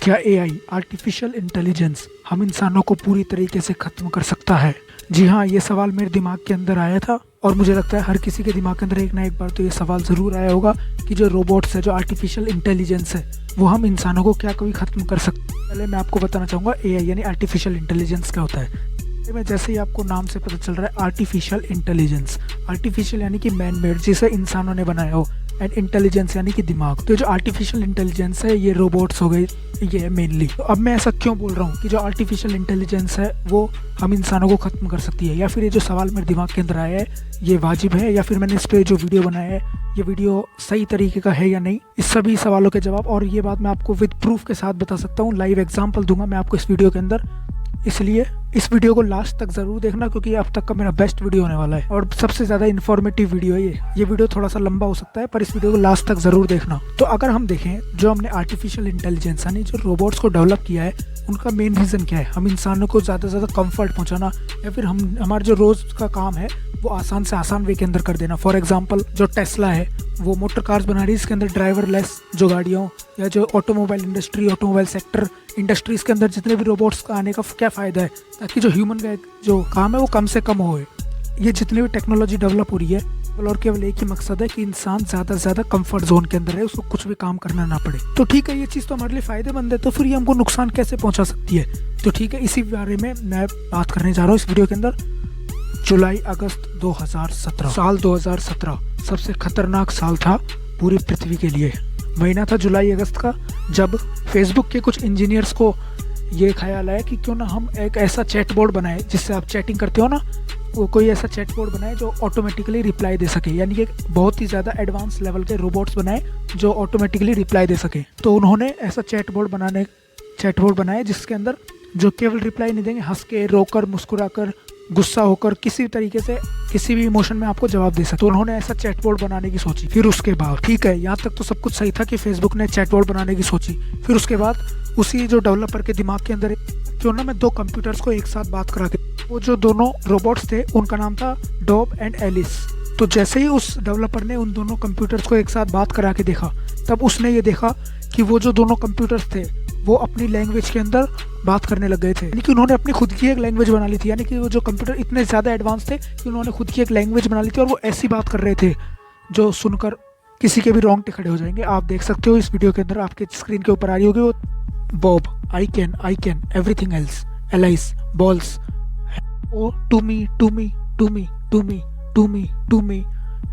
क्या AI artificial intelligence हम इंसानों को पूरी तरीके से खत्म कर सकता है? जी हाँ, ये सवाल मेरे दिमाग के अंदर आया था और मुझे लगता है हर किसी के दिमाग के अंदर एक ना एक बार तो ये सवाल ज़रूर आया होगा कि जो रोबोट्स है, जो आर्टिफिशियल इंटेलिजेंस है, वो हम इंसानों को क्या कभी ख़त्म कर सकते हैं। पहले मैं आपको बताना चाहूँगा एआई यानी आर्टिफिशियल इंटेलिजेंस क्या होता है। में जैसे ही आपको नाम से पता चल रहा है आर्टिफिशियल इंटेलिजेंस, आर्टिफिशियल यानी कि मैन मेड, जिसे इंसानों ने बनाया हो, एंड इंटेलिजेंस यानी कि दिमाग। तो जो आर्टिफिशियल इंटेलिजेंस है ये रोबोट्स हो गई, ये है मेनली। तो अब मैं ऐसा क्यों बोल रहा हूँ कि जो आर्टिफिशियल इंटेलिजेंस है वो हम इंसानों को ख़त्म कर सकती है, या फिर ये जो सवाल मेरे दिमाग के अंदर आया है ये वाजिब है, या फिर मैंने इस पर जो वीडियो बनाया है ये वीडियो सही तरीके का है या नहीं। इस सभी सवालों के जवाब और ये बात मैं आपको विद प्रूफ के साथ बता सकता हूँ, लाइव एग्जाम्पल दूंगा मैं आपको इस वीडियो के अंदर। इसलिए इस वीडियो को लास्ट तक ज़रूर देखना क्योंकि ये अब तक का मेरा बेस्ट वीडियो होने वाला है और सबसे ज़्यादा इन्फॉर्मेटिव वीडियो है ये वीडियो थोड़ा सा लंबा हो सकता है पर इस वीडियो को लास्ट तक ज़रूर देखना। तो अगर हम देखें जो हमने आर्टिफिशियल इंटेलिजेंस यानी जो रोबोट्स को डेवलप किया है उनका मेन रीज़न क्या है? हम इंसानों को ज़्यादा से ज़्यादा कंफर्ट पहुंचाना, या फिर हम हमारा जो रोज़ का काम है वो आसान से आसान वे के अंदर कर देना। फॉर एग्जांपल जो टेस्ला है वो मोटर कार्स बना रही है, इसके अंदर ड्राइवरलेस जो गाड़ियों, या जो automobile industry, automobile sector industries के अंदर जितने भी रोबोट्स का आने का क्या फ़ायदा है, ताकि जो ह्यूमन का जो काम है वो कम से कम होए। ये जितनी भी टेक्नोलॉजी डेवलप हो रही है और केवल एक ही मकसद है कि इंसान ज़्यादा से ज़्यादा कंफर्ट जोन के अंदर है, उसको कुछ भी काम करना ना पड़े। तो ठीक है, ये चीज़ तो हमारे लिए फ़ायदेमंद है, तो फिर ये हमको नुकसान कैसे पहुंचा सकती है? तो ठीक है, इसी बारे में मैं बात करने जा रहा हूँ इस वीडियो के अंदर। जुलाई अगस्त 2017, साल 2017 सबसे खतरनाक साल था पूरी पृथ्वी के लिए। महीना था जुलाई अगस्त का, जब फेसबुक के कुछ इंजीनियर्स को ये ख्याल आया कि क्यों ना हम एक ऐसा चैटबॉट बनाए जिससे आप चैटिंग करते हो ना, वो कोई ऐसा चैटबॉट बनाए जो ऑटोमेटिकली रिप्लाई दे सके, यानी कि बहुत ही ज़्यादा एडवांस लेवल के रोबोट्स बनाए जो ऑटोमेटिकली रिप्लाई दे सके। तो उन्होंने ऐसा चैटबॉट बनाए जिसके अंदर जो केवल रिप्लाई नहीं देंगे, हंस के, रोकर, मुस्कुराकर, गुस्सा होकर, किसी तरीके से किसी भी इमोशन में आपको जवाब दे सकते। तो उन्होंने ऐसा चैटबॉट बनाने की सोची। फिर उसके बाद ठीक है, यहाँ तक तो सब कुछ सही था कि फेसबुक ने चैटबॉट बनाने की सोची। फिर उसके बाद उसी जो डेवलपर के दिमाग के अंदर क्यों ना मैं दो कंप्यूटर्स को एक साथ बात करा के, वो जो दोनों रोबोट्स थे उनका नाम था डॉब एंड एलिस। तो जैसे ही उस डेवलपर ने उन दोनों कंप्यूटर्स को एक साथ बात करा के देखा, तब उसने ये देखा कि वो जो दोनों कंप्यूटर्स थे वो अपनी लैंग्वेज के अंदर बात करने लग गए थे, यानी कि उन्होंने अपनी खुद की एक लैंग्वेज बना ली थी। यानी कि वो जो कंप्यूटर इतने ज़्यादा एडवांस थे कि उन्होंने खुद की एक लैंग्वेज बना ली थी और वो ऐसी बात कर रहे थे जो सुनकर किसी के भी रोंगटे खड़े हो जाएंगे। आप देख सकते हो इस वीडियो के अंदर, आपके स्क्रीन के ऊपर आ रही होगी वो Bob, I can everything else, Alice, balls, oh to me to me to me to me to me to me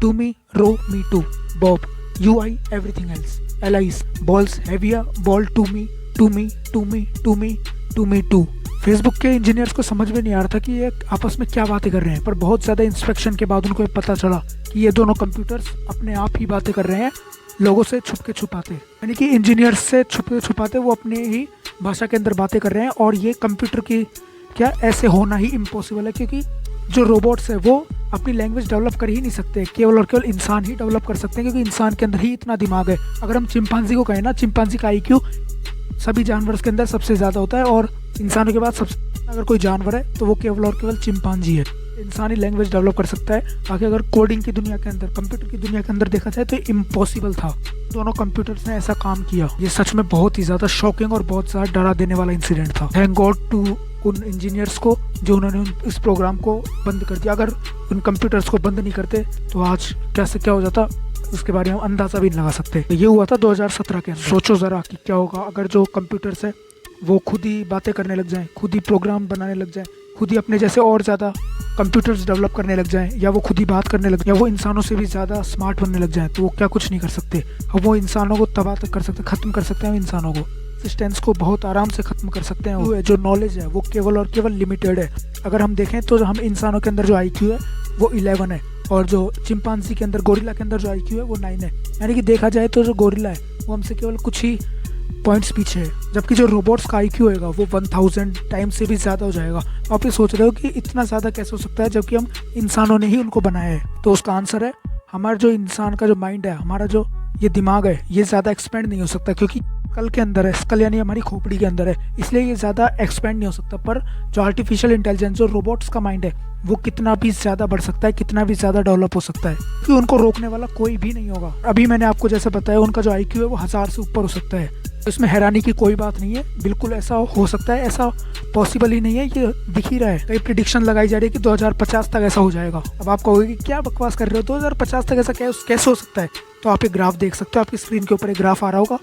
to me row me to, Bob you I everything else, Alice, balls, हैविया, ball to me to me to me to me to me to. Facebook के engineers को समझ में नहीं आ रहा था कि ये आपस में क्या बातें कर रहे हैं, पर बहुत ज़्यादा इंस्पेक्शन के बाद उनको पता चला कि ये दोनों कंप्यूटर्स अपने आप ही बातें कर रहे हैं, लोगों से छुप के छुपाते, यानी कि इंजीनियर्स से छुप के छुपाते वो अपने ही भाषा के अंदर बातें कर रहे हैं। और ये कंप्यूटर की क्या ऐसे होना ही इम्पॉसिबल है, क्योंकि जो रोबोट्स है वो अपनी लैंग्वेज डेवलप कर ही नहीं सकते, केवल और केवल इंसान ही डेवलप कर सकते हैं, क्योंकि इंसान के अंदर ही इतना दिमाग है। अगर हम चिंपांजी को कहें ना, चिंपांजी का IQ सभी जानवरों के अंदर सबसे ज़्यादा होता है, और इंसानों के बाद सबसे अगर कोई जानवर है तो वो केवल और केवल चिंपांजी है। इंसानी लैंग्वेज डेवलप कर सकता है। बाकी अगर कोडिंग की दुनिया के अंदर, कंप्यूटर की दुनिया के अंदर देखा जाए तो इम्पॉसिबल था। दोनों कंप्यूटर्स ने ऐसा काम किया। ये सच में बहुत ही ज़्यादा शॉकिंग और बहुत ज़्यादा डरा देने वाला इंसिडेंट था। थैंक गॉड टू उन इंजीनियर्स को जो उन्होंने इस प्रोग्राम को बंद कर दिया। अगर उन कंप्यूटर्स को बंद नहीं करते तो आज कैसे क्या हो जाता उसके बारे में हम अंदाज़ा भी नहीं लगा सकते। तो ये हुआ था 2017 के अंदर। सोचो ज़रा कि क्या होगा अगर जो कंप्यूटर्स है वो खुद ही बातें करने लग जाएं, खुद ही प्रोग्राम बनाने लग जाएं, खुद ही अपने जैसे और ज़्यादा कंप्यूटर्स डेवलप करने लग जाएं, या वो खुद ही बात करने लग जाएं, या वो इंसानों से भी ज़्यादा स्मार्ट बनने लग जाएं, तो वो क्या कुछ नहीं कर सकते। अब वो इंसानों को तबाह तक कर सकते, ख़त्म कर सकते हैं इंसानों को, एक्सिस्टेंस को बहुत आराम से ख़त्म कर सकते हैं। वो जो नॉलेज है वो केवल और केवल लिमिटेड है। अगर हम देखें तो हम इंसानों के अंदर जो IQ है वो 11 है, और जो चिंपांजी के अंदर, गोरिल्ला के अंदर जो IQ है वो 9 है। यानी कि देखा जाए तो जो गोरिल्ला है वो हमसे केवल कुछ ही पॉइंट्स पीछे है, जबकि जो रोबोट्स का IQ होएगा वो 1000 टाइम्स से भी ज़्यादा हो जाएगा। आप ये सोच रहे हो कि इतना ज़्यादा कैसे हो सकता है जबकि हम इंसानों ने ही उनको बनाया है? तो उसका आंसर है हमारा जो इंसान का जो माइंड है, हमारा जो ये दिमाग है, ये ज़्यादा एक्सपेंड नहीं हो सकता, क्योंकि स्कल के अंदर है, स्कल यानी हमारी खोपड़ी के अंदर है, इसलिए ये ज़्यादा एक्सपेंड नहीं हो सकता। पर जो आर्टिफिशियल इंटेलिजेंस, जो रोबोट्स का माइंड है, वो कितना भी ज़्यादा बढ़ सकता है, कितना भी ज़्यादा डेवलप हो सकता है, क्योंकि उनको रोकने वाला कोई भी नहीं होगा। अभी मैंने आपको जैसे बताया उनका जो IQ है वो 1000 से ऊपर हो सकता है, इसमें हैरानी की कोई बात नहीं है, बिल्कुल ऐसा हो सकता है, ऐसा पॉसिबल ही नहीं है, ये दिख ही रहा है। कई प्रिडिक्शन लगाई जा रही है कि 2050 तक ऐसा हो जाएगा। अब आप कहोगे कि क्या बकवास कर रहे हो, 2050 तक ऐसा कैसे हो सकता है? तो आप एक ग्राफ देख सकते हो, आपकी स्क्रीन के ऊपर एक ग्राफ आ रहा होगा।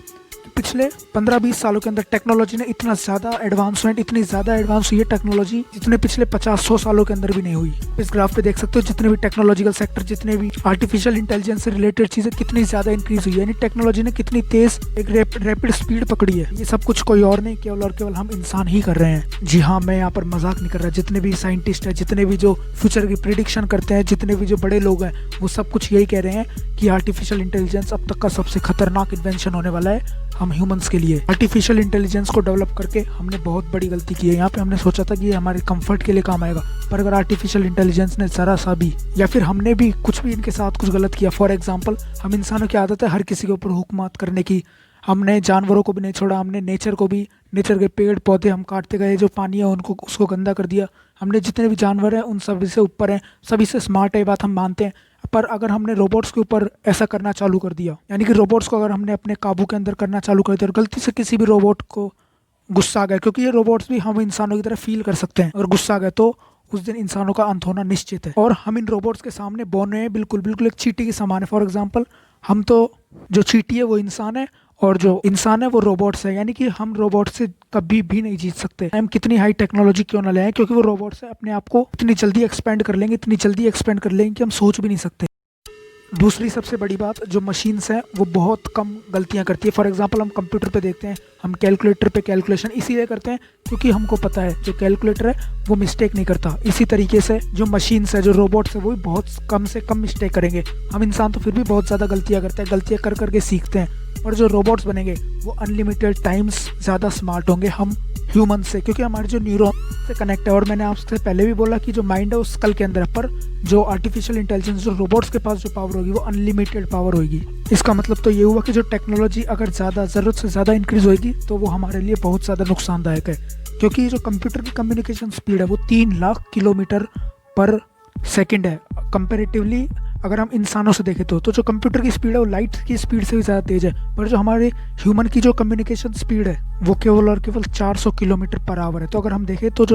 पिछले 15-20 सालों के अंदर टेक्नोलॉजी ने इतना ज़्यादा एडवांसमेंट, इतनी ज़्यादा एडवांस हुई है टेक्नोलॉजी, जितने पिछले 50-100 सालों के अंदर भी नहीं हुई। इस ग्राफ पे देख सकते हो जितने भी टेक्नोलॉजिकल सेक्टर, जितने भी आर्टिफिशियल इंटेलिजेंस से रिलेटेड चीज़ें कितनी ज़्यादा इंक्रीज हुई है, यानी टेक्नोलॉजी ने कितनी तेज एक रैपिड स्पीड पकड़ी है। ये सब कुछ कोई और नहीं, केवल और केवल हम इंसान ही कर रहे हैं। जी हाँ, मैं यहाँ पर मजाक नहीं कर रहा। जितने भी साइंटिस्ट हैं, जितने भी जो फ्यूचर की प्रिडिक्शन करते हैं, जितने भी जो बड़े लोग हैं, वो सब कुछ यही कह रहे हैं कि आर्टिफिशियल इंटेलिजेंस अब तक का सबसे खतरनाक इन्वेंशन होने वाला है हम ह्यूमंस के लिए। आर्टिफिशियल इंटेलिजेंस को डेवलप करके हमने बहुत बड़ी गलती की है। यहाँ पे हमने सोचा था कि ये हमारे कंफर्ट के लिए काम आएगा, पर अगर आर्टिफिशियल इंटेलिजेंस ने जरा सा भी, या फिर हमने भी कुछ भी इनके साथ कुछ गलत किया, फॉर एग्जांपल हम इंसानों की आदत है हर किसी के ऊपर हुक्मात करने की। हमने जानवरों को भी नहीं छोड़ा, हमने नेचर को भी, नेचर के पेड़ पौधे हम काटते गए, जो पानी है उनको उसको गंदा कर दिया। हमने जितने भी जानवर हैं उन सभी से ऊपर हैं, सभी से स्मार्ट है, बात हम मानते हैं। पर अगर हमने रोबोट्स के ऊपर ऐसा करना चालू कर दिया, यानी कि रोबोट्स को अगर हमने अपने काबू के अंदर करना चालू कर दिया और गलती से किसी भी रोबोट को गुस्सा आ गया, क्योंकि ये रोबोट्स भी हम इंसानों की तरह फील कर सकते हैं, और गुस्सा आ गया तो उस दिन इंसानों का अंत होना निश्चित है। और हम इन रोबोट्स के सामने बौने हैं, बिल्कुल बिल्कुल एक चींटी के समान है। फॉर एग्जांपल हम तो, जो चींटी है वो इंसान है और जो इंसान है वो रोबोट्स है, यानी कि हम रोबोट से कभी भी नहीं जीत सकते। हम कितनी हाई टेक्नोलॉजी क्यों ना ले आए, क्योंकि वो रोबोट्स है अपने आप को इतनी जल्दी एक्सपेंड कर लेंगे, इतनी जल्दी एक्सपेंड कर लेंगे कि हम सोच भी नहीं सकते। दूसरी सबसे बड़ी बात, जो मशीन्स हैं वो बहुत कम गलतियां करती है। फॉर एग्जांपल हम कंप्यूटर पे देखते हैं, हम कैलकुलेटर पे कैलकुलेशन इसीलिए करते हैं क्योंकि हमको पता है जो कैलकुलेटर है वो मिस्टेक नहीं करता। इसी तरीके से जो मशीन्स है, जो रोबोट्स है, वो भी बहुत कम से कम मिस्टेक करेंगे। हम इंसान तो फिर भी बहुत ज़्यादा गलतियाँ करते हैं, गलतियाँ कर करके सीखते हैं। और जो रोबोट्स बनेंगे वो अनलिमिटेड टाइम्स ज़्यादा स्मार्ट होंगे हम ह्यूमन से, क्योंकि हमारे जो न्यूरॉन से कनेक्ट है। और मैंने आपसे पहले भी बोला कि जो माइंड है उस स्कल के अंदर है, पर जो आर्टिफिशियल इंटेलिजेंस, जो रोबोट्स के पास जो पावर होगी वो अनलिमिटेड पावर होगी। इसका मतलब तो ये हुआ कि जो टेक्नोलॉजी अगर ज़्यादा ज़रूरत से ज़्यादा इंक्रीज होगी तो वो हमारे लिए बहुत ज़्यादा नुकसानदायक है, क्योंकि जो कंप्यूटर की कम्युनिकेशन स्पीड है वो 3 लाख किलोमीटर पर सेकेंड है। कंपेरेटिवली अगर हम इंसानों से देखें तो जो कंप्यूटर की स्पीड है वो लाइट की स्पीड से भी ज़्यादा तेज़ है, पर जो हमारे ह्यूमन की जो कम्युनिकेशन स्पीड है वो केवल और केवल 400 किलोमीटर पर आवर है। तो अगर हम देखें तो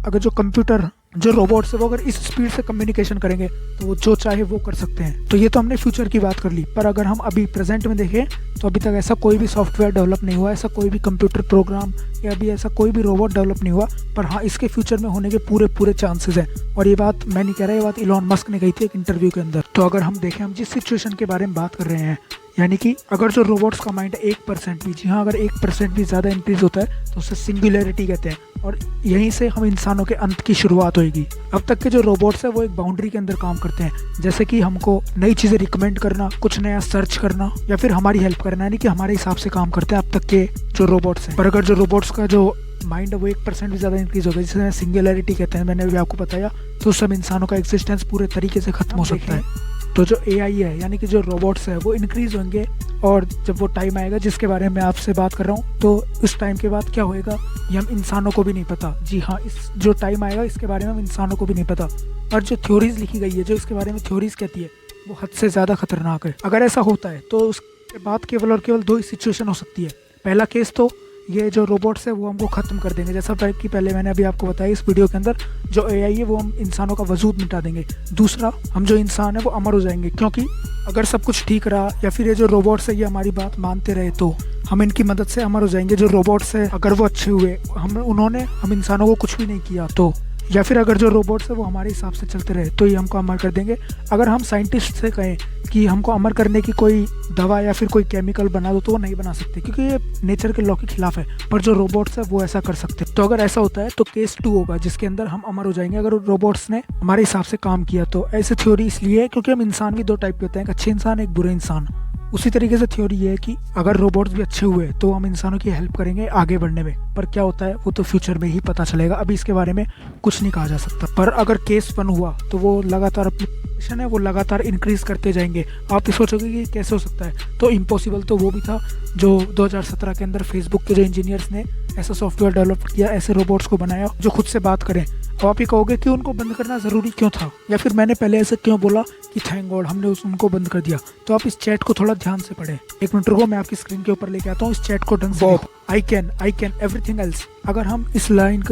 अगर जो कंप्यूटर, जो रोबोट्स है वो अगर इस स्पीड से कम्युनिकेशन करेंगे तो वो जो चाहे वो कर सकते हैं। तो ये तो हमने फ्यूचर की बात कर ली, पर अगर हम अभी प्रेजेंट में देखें तो अभी तक ऐसा कोई भी सॉफ्टवेयर डेवलप नहीं हुआ, ऐसा कोई भी कंप्यूटर प्रोग्राम या अभी ऐसा कोई भी रोबोट डेवलप नहीं हुआ। पर हाँ, इसके फ्यूचर में होने के पूरे चांसेस हैं। और ये बात मैं नहीं कह रहा, ये बात इलॉन मस्क ने कही थी एक इंटरव्यू के अंदर। तो अगर हम देखें, हम जिस सिचुएशन के बारे में बात कर रहे हैं, यानी कि अगर जो रोबोट्स का माइंड 1% भी, जी हाँ, अगर 1% भी ज़्यादा इंक्रीज होता है तो उसे सिंगुलैरिटी कहते हैं, और यहीं से हम इंसानों के अंत की शुरुआत होगी। अब तक के जो रोबोट्स हैं वो एक बाउंड्री के अंदर काम करते हैं, जैसे कि हमको नई चीज़ें रिकमेंड करना, कुछ नया सर्च करना, या फिर हमारी हेल्प करना, यानी कि हमारे हिसाब से काम करते हैं अब तक के जो रोबोट्स हैं। पर अगर जो रोबोट्स का जो माइंड है वो 1% भी ज़्यादा इंक्रीज हो गया, जिसे सिंगुलैरिटी कहते हैं, मैंने भी आपको बताया, तो सब इंसानों का एग्जिस्टेंस पूरे तरीके से खत्म हो सकता है। तो जो AI है, यानी कि जो रोबोट्स है वो इंक्रीज होंगे, और जब वो टाइम आएगा जिसके बारे में मैं आपसे बात कर रहा हूँ, तो उस टाइम के बाद क्या होएगा ये हम इंसानों को भी नहीं पता। जी हाँ, इस जो टाइम आएगा इसके बारे में हम इंसानों को भी नहीं पता। और जो थ्योरीज लिखी गई है, जो इसके बारे में थ्योरीज कहती है, वो हद से ज़्यादा खतरनाक है। अगर ऐसा होता है तो उसके बाद केवल और केवल 2 ही सिचुएशन हो सकती है। पहला केस तो ये जो रोबोट्स है वो हमको ख़त्म कर देंगे, जैसा कि पहले मैंने अभी आपको बताया इस वीडियो के अंदर, जो AI है वो हम इंसानों का वजूद मिटा देंगे। दूसरा, हम जो इंसान है वो अमर हो जाएंगे, क्योंकि अगर सब कुछ ठीक रहा या फिर ये जो रोबोट्स है ये हमारी बात मानते रहे तो हम इनकी मदद से अमर हो जाएंगे। जो रोबोट्स है अगर वो अच्छे हुए, हम इंसानों को कुछ भी नहीं किया तो, या फिर अगर जो रोबोट्स है वो हमारे हिसाब से चलते रहे तो ये हमको अमर कर देंगे। अगर हम साइंटिस्ट से कहें कि हमको अमर करने की कोई दवा या फिर कोई केमिकल बना दो तो वो नहीं बना सकते, क्योंकि ये नेचर के लॉ के खिलाफ है। पर जो रोबोट्स है वो ऐसा कर सकते हैं। तो अगर ऐसा होता है तो केस 2 होगा, जिसके अंदर हम अमर हो जाएंगे अगर रोबोट्स ने हमारे हिसाब से काम किया तो। ऐसी थ्योरी इसलिए है क्योंकि हम इंसान भी 2 टाइप के होते हैं, एक अच्छे इंसान, एक बुरे इंसान। उसी तरीके से थ्योरी ये है कि अगर रोबोट्स भी अच्छे हुए तो हम इंसानों की हेल्प करेंगे आगे बढ़ने में। पर क्या होता है वो तो फ्यूचर में ही पता चलेगा, अभी इसके बारे में कुछ नहीं कहा जा सकता। पर अगर केस 1 हुआ तो वो लगातार अपनी है वो लगातार इंक्रीज करते जाएंगे। आप ये सोचोगे कि कैसे हो सकता है, तो इम्पॉसिबल तो वो भी था जो 2017 के अंदर फेसबुक के जो इंजीनियर्स ने ऐसा सॉफ्टवेयर डेवलप किया, ऐसे रोबोट्स को बनाया जो खुद से बात करें तो आप ये कहोगे कि उनको बंद करना ज़रूरी क्यों था, या फिर मैंने पहले ऐसे क्यों बोला कि थैंक गॉड हमने उनको बंद कर दिया। तो आप इस चैट को थोड़ा ध्यान से पढ़ें। 1 मिनट रुको, मैं आपकी स्क्रीन के ऊपर लेके आता हूँ। इस चैट को ढंग से देखो। आई कैन एवरीथिंग एल्स। अगर हम इस लाइन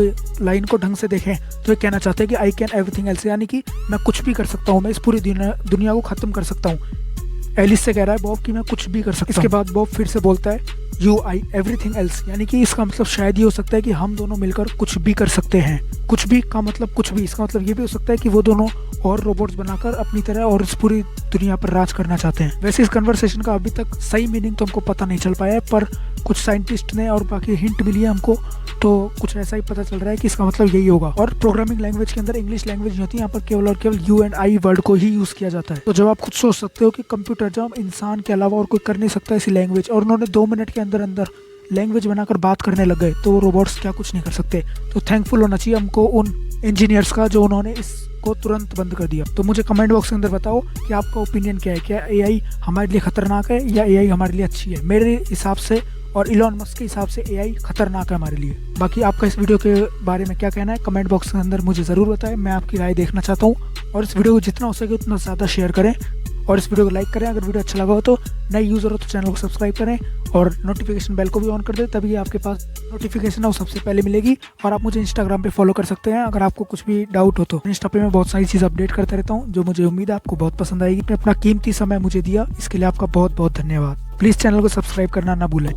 को ढंग से देखें तो ये कहना चाहते हैं कि आई कैन एवरीथिंग एल्स, यानी कि मैं कुछ भी कर सकता हूँ, मैं इस पूरी दुनिया को ख़त्म कर सकता हूँ। एलिस से कह रहा है बॉब कि मैं कुछ भी कर सकता हूँ। इसके बाद बॉब फिर से बोलता है यू आई एवरीथिंग एल्स, यानी कि इसका मतलब शायद ये हो सकता है कि हम दोनों मिलकर कुछ भी कर सकते हैं। कुछ भी का मतलब कुछ भी, इसका मतलब ये भी हो सकता है कि वो दोनों और रोबोट्स बनाकर अपनी तरह और इस पूरी दुनिया पर राज करना चाहते हैं। वैसे इस कन्वर्सेशन का अभी तक सही मीनिंग तो हमको पता नहीं चल पाया है, पर कुछ साइंटिस्ट ने और बाकी हिंट मिली है हमको, तो कुछ ऐसा ही पता चल रहा है कि इसका मतलब यही होगा। और प्रोग्रामिंग लैंग्वेज के अंदर इंग्लिश लैंग्वेज नहीं होती, यहाँ पर केवल और केवल यू एंड आई वर्ड को ही यूज़ किया जाता है। तो जब आप खुद सोच सकते हो कि कंप्यूटर जब इंसान के अलावा और कोई कर नहीं सकता ऐसी लैंग्वेज, और उन्होंने 2 मिनट के अंदर अंदर लैंग्वेज बनाकर बात करने लग गए, तो वो रोबोट्स क्या कुछ नहीं कर सकते। तो थैंकफुल होना चाहिए हमको उन इंजीनियर्स का जो उन्होंने इसको तुरंत बंद कर दिया। तो मुझे कमेंट बॉक्स के अंदर बताओ कि आपका ओपिनियन क्या है, क्या एआई हमारे लिए खतरनाक है या एआई हमारे लिए अच्छी है। मेरे हिसाब से और इलॉन मस्क के हिसाब से एआई खतरनाक है हमारे लिए। बाकी आपका इस वीडियो के बारे में क्या कहना है कमेंट बॉक्स के अंदर मुझे ज़रूर बताएं, मैं आपकी राय देखना चाहता हूँ। और इस वीडियो को जितना हो सके उतना ज़्यादा शेयर करें और इस वीडियो को लाइक करें। अगर वीडियो अच्छा लगा हो तो नए यूज़र हो तो चैनल को सब्सक्राइब करें और नोटिफिकेशन बेल को भी ऑन कर दें, तभी आपके पास नोटिफिकेशन वो सबसे पहले मिलेगी। और आप मुझे इंस्टाग्राम पे फॉलो कर सकते हैं अगर आपको कुछ भी डाउट हो तो। इंस्टा पे मैं बहुत सारी चीज़ अपडेट करता रहता हूँ जो मुझे उम्मीद है आपको बहुत पसंद आएगी। अपना कीमती समय मुझे दिया इसके लिए आपका बहुत बहुत धन्यवाद। प्लीज़ चैनल को सब्सक्राइब करना ना भूलें।